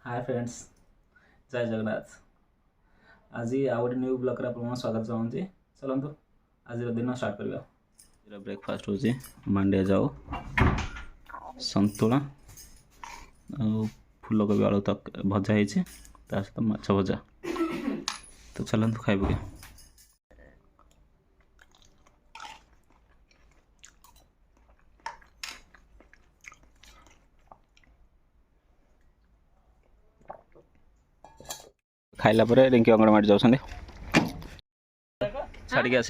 Hi friends, जय जगन्नाथ। आज आउ गोटे न्यू ब्लॉग आप स्वागत चाहूँगी। चलतु आज दिन स्टार्ट करवा। ब्रेकफास्ट होची मांडिया जाऊ, संतुला, फूलकोबी आलू तक भजा है, सहित माछ भजा। तो चलतु खाइबे। खाइला पर रिंकी अंगनवाड़ी जाऊँ छाड़ी आस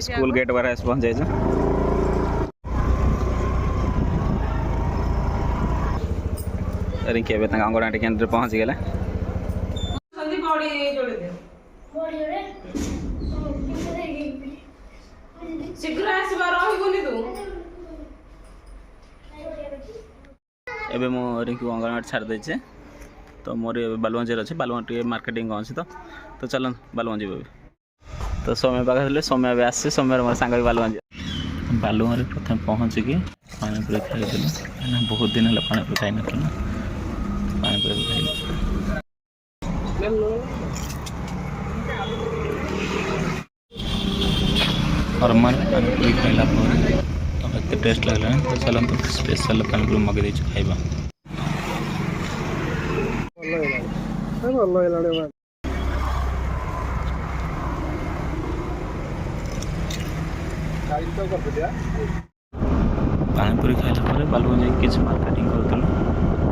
स्कूल गेट बारे पहुंच जाए। रिंकी अंगनवाड़ी केन्द्र पहुंची गला। एबे मो रिंकी अंगनवाड़ी छाड़ देचे। तो मोर बालुगंज अच्छे बालुगंज मार्केटिंग अच्छी तो चल बालुगंज जी। तो समय पाखे समय भी आसे समय मोर सांग बालुगंज बालुगंज प्रथम पहुँचिकी पानीपुरी खाई बहुत दिन है पानीपुरी खाई ना पानीपुरी खाई नॉर्मल पानीपुरी खाइला एत टेस्ट लगला। तो चलते स्पेशल पानीपुरी मगे खाइबा। पानीपुरी खाइला बालुगंज किसी मार्केटिंग करूँ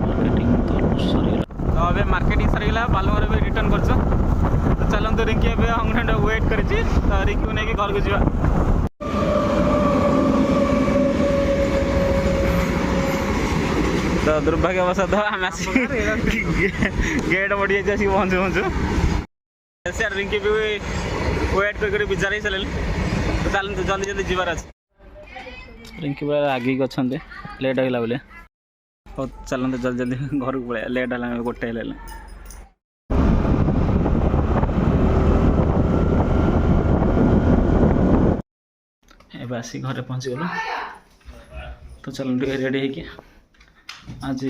मार्केटिंग तो ऑलमोस्ट सरीगला। तो अबे मार्केटिंग सरीगला बालुगंज भी रिटर्न कर। तो चलते रिंकी ए अंगना वेट कर रिंकी को लेकिन घर को जा। तो दुर्भाग्यवशात आम गेट बढ़ी जाए पहुँचु पहुँचु सर रिंकी भी वेट कर विचार ही चल। तो चलते जल्दी जल्दी जीवार अच्छे। रिंकी पूरा आगे अच्छा लेट होगा बोले। तो चलते जल्दी जल्दी घर को पड़े लेट है गोटे एवं आसी घरे पहुँची गल। तो चल रेडी है आज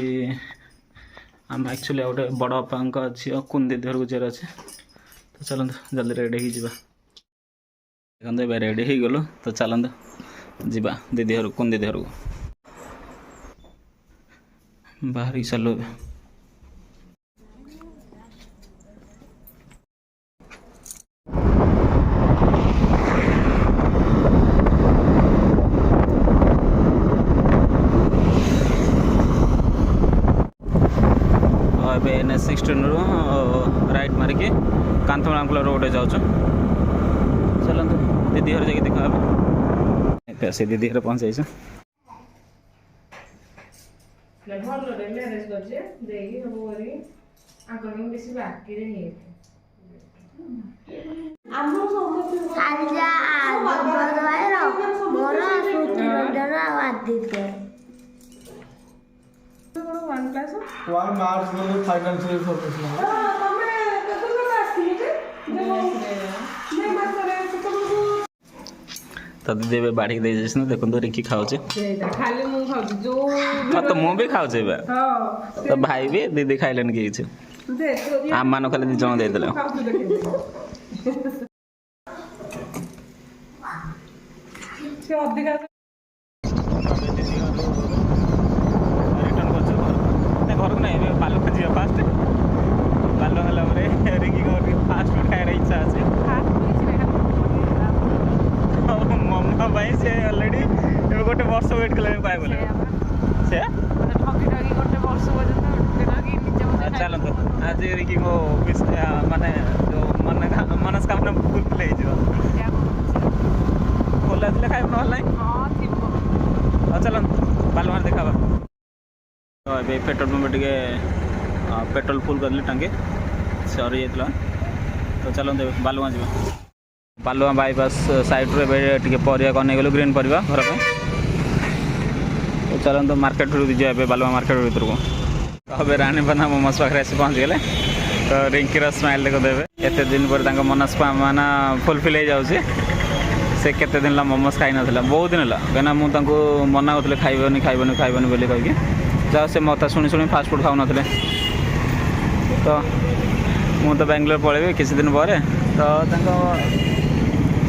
आम एक्चुअली गोटे बड़ बापा झी कुंदी घर को जीवार अच्छे। तो चलते जल्दी रेडी देखते रेडी हो गलु। तो चलते जीवा दीदी घर कुंदी घर को बाहर चलो। NH 16 राइट मारिकी कांथमांकुल रोड जाऊँ। चलते दीदी घर जाके देखा से दीदी घर पहुँच जाइए। तो दीदी बाढ़ी दे देखो रिंकी खाऊ तो मुझे खाऊ। तो भाई भी दीदी खाइलेन कि आम मान खाली दी जन देदेल। घर को नहीं बालुगंज जी fast Baluganj Rinki fast food खाई इच्छा अच्छे। मम्मा भाई से अलरेडी गोटे वर्ष वेट कले पाए बोले से चलते आज रिंकी को माने जो मनस्कामना फुलफिल खोला थे खाइब ना चल बालुगंज देखा। तो ये पेट्रोल पंप टे पेट्रोल फुल कर टांगे सरी जाता। तो चलते बालुगंज बालुगंज बाईपास साइड टे परिया कन गलु ग्रीन परिया घर पर। तो चलते मार्केट जाए बालुगंज मार्केट भर को। तो अब रानीपना मोमोज पाखे आसी पहुँच गले। तो रिंकीर स्माइल देखते एत दिन पर मनस्कामना फुलफिल हो जाऊँगी। से केते दिन ला मोमोज खाई नथिला बहुत दिन ला कना मु तांको मना करथले खाइबनी खाइबनी खाइबनी बोली कहि जा से मता शुणी शुणी फास्ट फूड खाउ नथिले तो मु तो बेंगलोर पळेबे किसी दिन पर तो तांको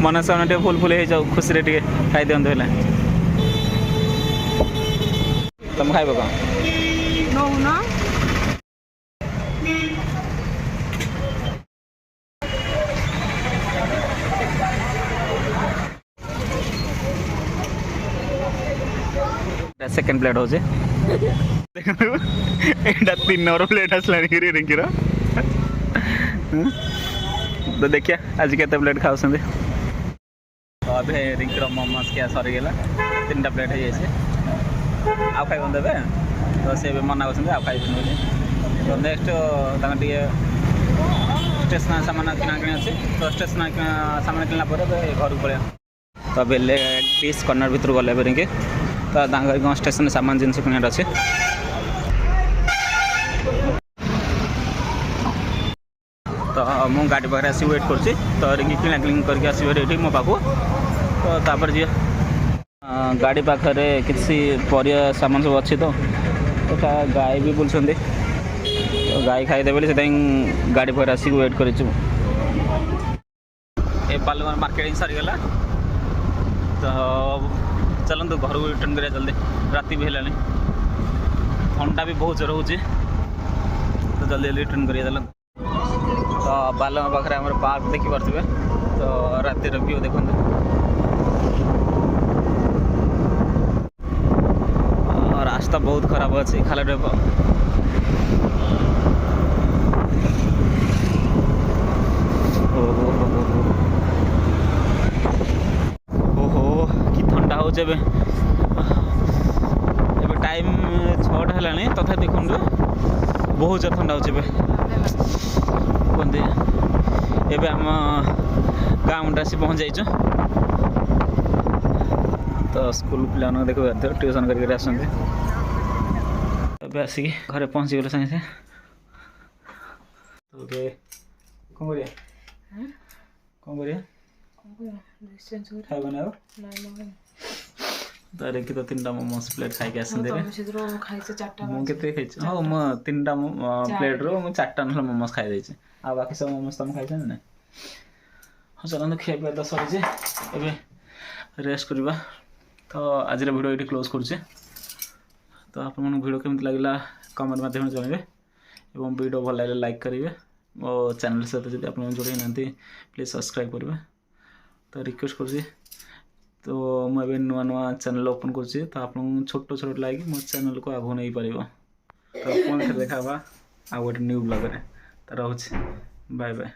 मनसा टे फुल फुल हे जाऊ खुशी रे टे खाइ देंत हेला तुम खाइबो का नो ना सेकेंड प्लेट हो एटा 3 नंबर प्लेट आसलानी कि रिंकीर तो देखिए आज केते प्लेट खाउछंदी तो अबे रिंकीर मोमोज क्या सरीगला 3टा प्लेट हो जाइए आ खाइ देबे तो से मना कर आ खाइ तो नेक्स्ट स्टेशनरी सामान किना किणी अच्छे तो स्टेशनरी सामान किनला घर को पड़े तो बेले डिश कर्नर भीतर गले रिंकी तो स्टेशन सामान जिन किनार अच्छे तो मु गाड़ी पाखे आसी वेट कर तो रिंकी किना किणी करके आसवे मो पाखु तो तापर जी गाड़ी पाखे किसी परिया सामान सब अच्छी तो गाय भी बुलूँ तो गाय खाईदे बोली से गाड़ी पाखे आसिक वेट कर बालुगाँ मार्केटिंग सरीगला तो चलते घर को रिटर्न करिया जल्दी राति भी है ठंडा भी बहुत जोर हो तो जल्दी रिटर्न करिया चलते तो बालुगाँ पाखे आम पार्क देखिपे तो राति व्यू देखते रास्ता बहुत खराब अच्छे खाली टेप ओहो कि ठंडा हो टाइम 6टा है तथा देखो बहुत जोर ठंडा हो कहते आम गाँ मुंडे आसी पहुँच जाइए तो स्कूल पिला देखो ट्यूशन करके आसते आसिक घर पहुँची गले सागे सागे कौन करिया कौन करिया खाइबनी आ तो रिंकी तो 3टा मोमोज प्लेट खाई आसते मुझे हाँ मु 3टा प्लेट रो 4टा ना मोमोज खाई आ बाकी सब मोमोज तुम खाई ना हाँ चलते खाଇବା तो सरी ए रेस्ट करवा तो आज भिडियो ये क्लोज करुचे तो आप भिडियो केमती लगे कमेंट माध्यम जन और वीडियो भल लगे लाइक करेंगे और चैनल सहित जब आप जोड़े ना प्लीज सब्सक्राइब करेंगे तो रिक्वेस्ट कर तो मुझे नुआ नुआ चैनल ओपन कर तो आप छोट छोट लगे मो चैनल को आगे नहीं पार तो पुणी देखा आ गोटे न्यू ब्लॉग तो रोचे बाय बाय।